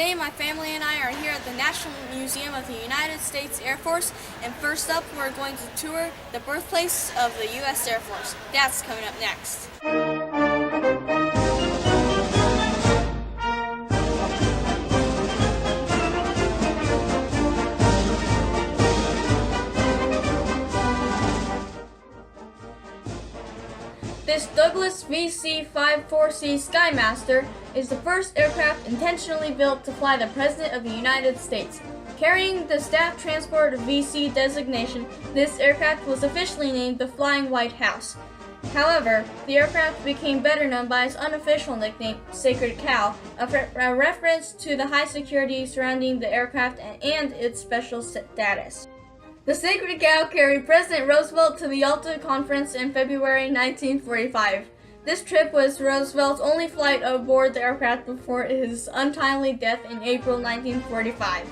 Today, my family and I are here at the National Museum of the United States Air Force, and first up, we're going to tour the birthplace of the U.S. Air Force. That's coming up next. This Douglas VC-54C Skymaster is the first aircraft intentionally built to fly the President of the United States. Carrying the Staff Transport VC designation, this aircraft was officially named the Flying White House. However, the aircraft became better known by its unofficial nickname, Sacred Cow, a reference to the high security surrounding the aircraft and its special status. The Sacred Cow carried President Roosevelt to the Yalta Conference in February 1945. This trip was Roosevelt's only flight aboard the aircraft before his untimely death in April 1945.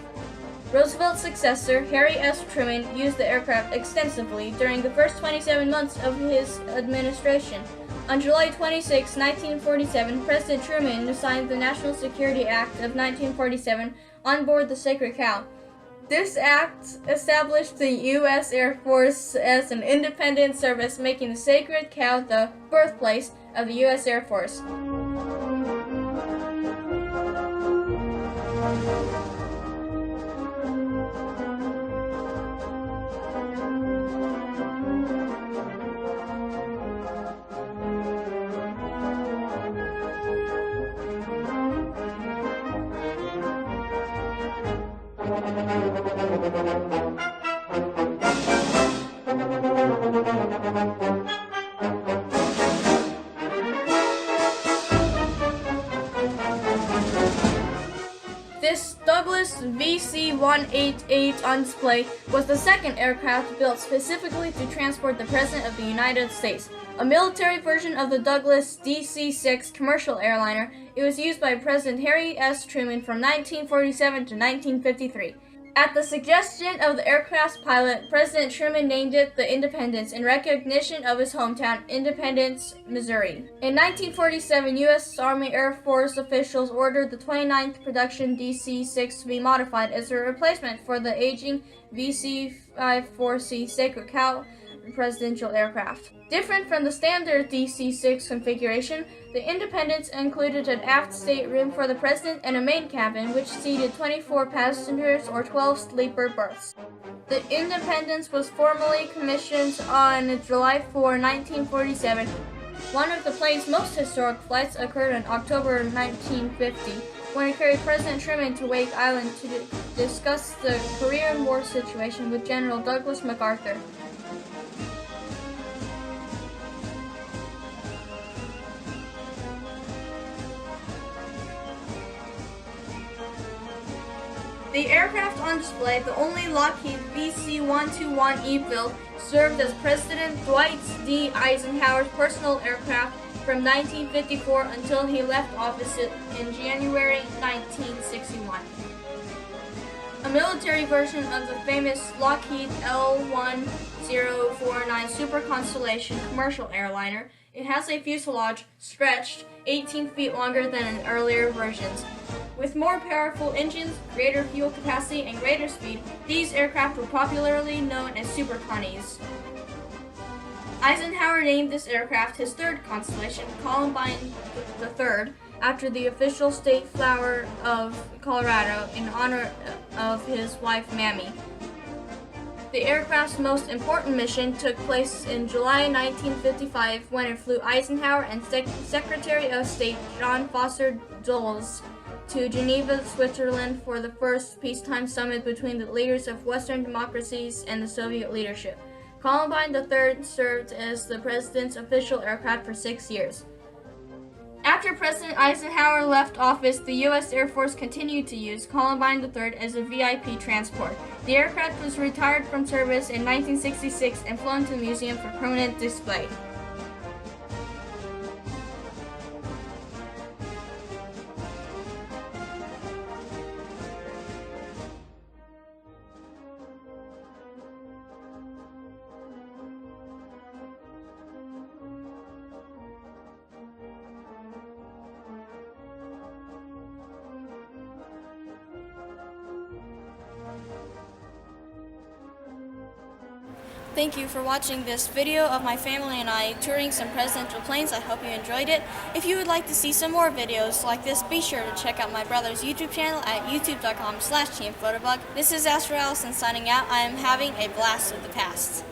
Roosevelt's successor, Harry S. Truman, used the aircraft extensively during the first 27 months of his administration. On July 26, 1947, President Truman signed the National Security Act of 1947 on board the Sacred Cow. This act established the U.S. Air Force as an independent service, making the Sacred Cow the birthplace of the U.S. Air Force. This Douglas VC-188 on display was the second aircraft built specifically to transport the President of the United States. A military version of the Douglas DC-6 commercial airliner, it was used by President Harry S. Truman from 1947 to 1953. At the suggestion of the aircraft's pilot, President Truman named it the Independence in recognition of his hometown, Independence, Missouri. In 1947, U.S. Army Air Force officials ordered the 29th production DC-6 to be modified as a replacement for the aging VC-54C Sacred Cow presidential aircraft. Different from the standard DC-6 configuration, the Independence included an aft stateroom for the president and a main cabin which seated 24 passengers or 12 sleeper berths. The Independence was formally commissioned on July 4, 1947. One of the plane's most historic flights occurred in October 1950, when it carried President Truman to Wake Island to discuss the Korean War situation with General Douglas MacArthur. The aircraft on display, the only Lockheed VC-121E built, served as President Dwight D. Eisenhower's personal aircraft from 1954 until he left office in January 1961. A military version of the famous Lockheed L-1049 Super Constellation commercial airliner, it has a fuselage stretched 18 feet longer than in earlier versions. With more powerful engines, greater fuel capacity, and greater speed, these aircraft were popularly known as Super Connies. Eisenhower named this aircraft his third constellation, Columbine III, after the official state flower of Colorado in honor of his wife Mammy. The aircraft's most important mission took place in July 1955 when it flew Eisenhower and Secretary of State John Foster Dulles to Geneva, Switzerland for the first peacetime summit between the leaders of Western democracies and the Soviet leadership. Columbine III served as the president's official aircraft for 6 years. After President Eisenhower left office, the U.S. Air Force continued to use Columbine III as a VIP transport. The aircraft was retired from service in 1966 and flown to the museum for permanent display. Thank you for watching this video of my family and I touring some presidential planes. I hope you enjoyed it. If you would like to see some more videos like this, be sure to check out my brother's YouTube channel at youtube.com/teamphotobug. This is Astro Allison signing out. I am having a blast with the past.